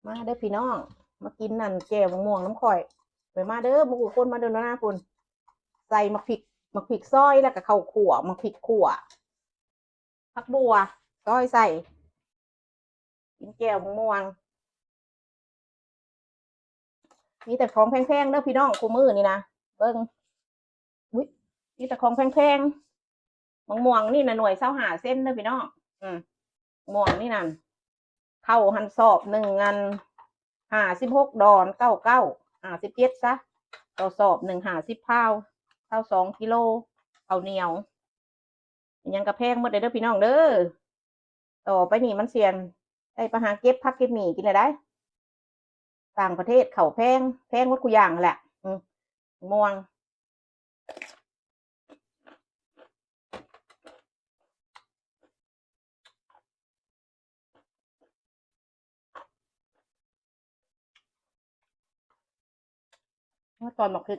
มาเด้อพี่น้องมากินนั่นแจ่วม่วงน้ำข่อยไปมาเด้อบุกคนมาเดินหน้าคุณใส่มะพริกซอยแล้วก็ข้าวขั่วมะพริกขั่วผักบัวซอยใส่กินแจ่วม่วงมีแต่ของแพงๆเด้อพี่น้องคู่มือนี่นะเบิ้งอุ้ยมีแต่ของแพงๆม่วงนี่นะหน่วย25 เส้นเด้อพี่น้องอืมม่วงนี่นั่นเข้าหันสอบ1 อัน56 ดอน9957ซะต่อสอบ150 พาวข้าว2 กิโลข้าวเหนียวยังกระแพงหมดเลยเด้อพี่น้องเด้อต่อไปนี่มันเสี่ยงได้ไปหาเก็บพักเก็บหมี่กินเลยได้ต่างประเทศเขาแพงหมดกูอย่างแหละม่วงตอนบอกคือ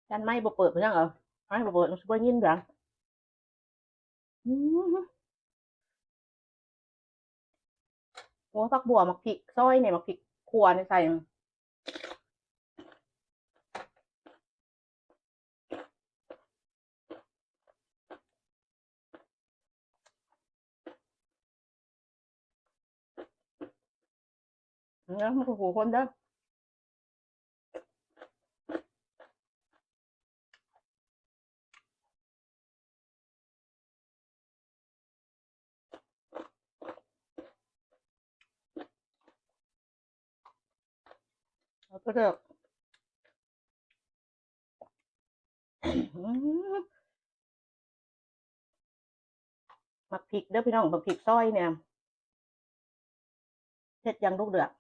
จานไม่บ่เปิดไปยังเหรอไม่บ่เปิดมันช่วยยินเหรอโอ้ผักบัวมักพริกซอยเนี่ยมักพริกขั่วในใส่แล้วมันก็หูคนเด้อแล้วก็เลือกมักพริกเด้อพี่น้องมักพริกซอยเนี่ยเฮ็ดยังลูกเดือด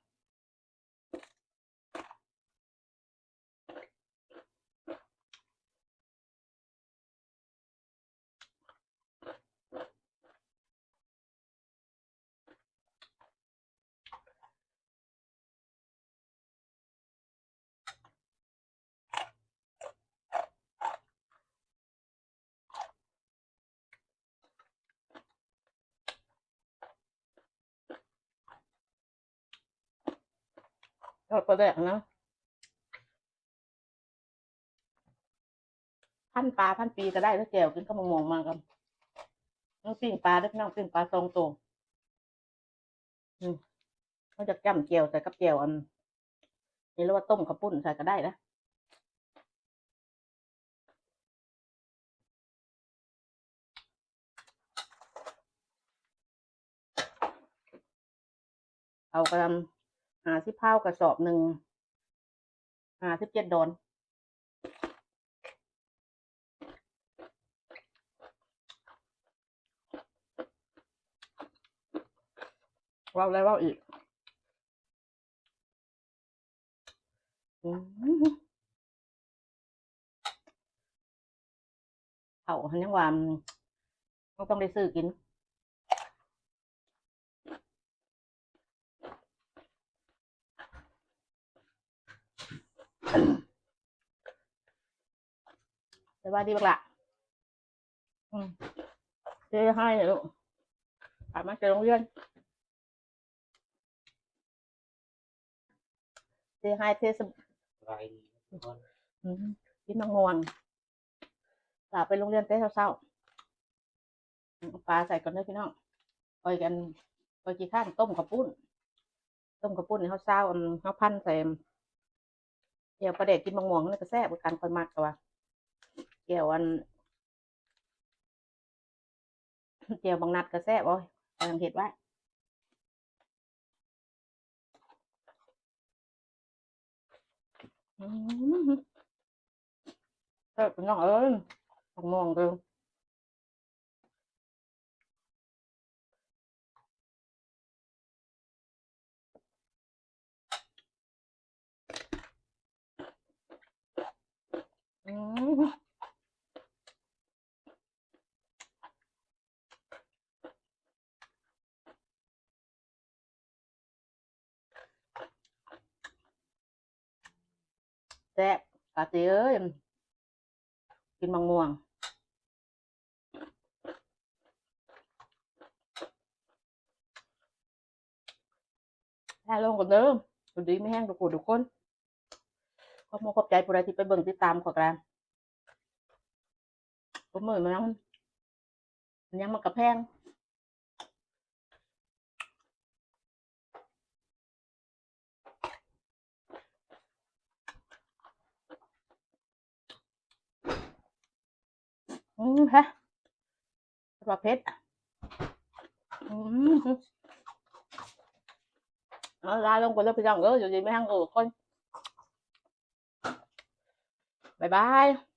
ก็เลือกนะพันปีก็ได้แล้วแก้วกินก็มองมากันน้องปิ้งปลาเด้อพี่น้องปิ้งปลา2 ตัวเขาจะจ้ำเจียวใส่กับเจียวอันนี่เรียกว่าต้มข้าวปุ้นใส่ก็ได้นะเอากระ50 พาวกระสอบ157 ดอนว่าแล้วว่าอีกเขาหันยังว่าต้องได้ซื้อกินแต่ว่าดีบักละเจ๊ให้เนี่ยลูกถามมาเจอโรงเรียนเจ๊ให้เทสกินมังม่วงกลับไปโรงเรียนเต้เศร้าๆปลาใส่ก่อนเด้อพี่น้องไปกันไปกี่ข้างต้มข้าวปุ้นเขาเศร้าเขาพันใส่เกี่ยวปลาเด็กกินมังม่วงนี่ก็แซ่บกันคอยมักกว่าเกี่ยวเกี่ยวบางนัดก็แซ่บโอ้ยกำลังเห็ดไว้แซ่บพี่น้องเอ้ยมังม่วงเด้อแซ่บ าเต้เอ้ยกินมะม่วงแค่ลงกันเด้อสวัสดีไม่แห้งทุกคนขอบคุณขอบใจผู้ใดที่ไปเบิ่งติดตามขอกระผมมือมันยังมันกระแพงฮะประเภทลาลงกันแล้วพี่น้องอยู่ดีไม่แห้งคนบ๊ายบาย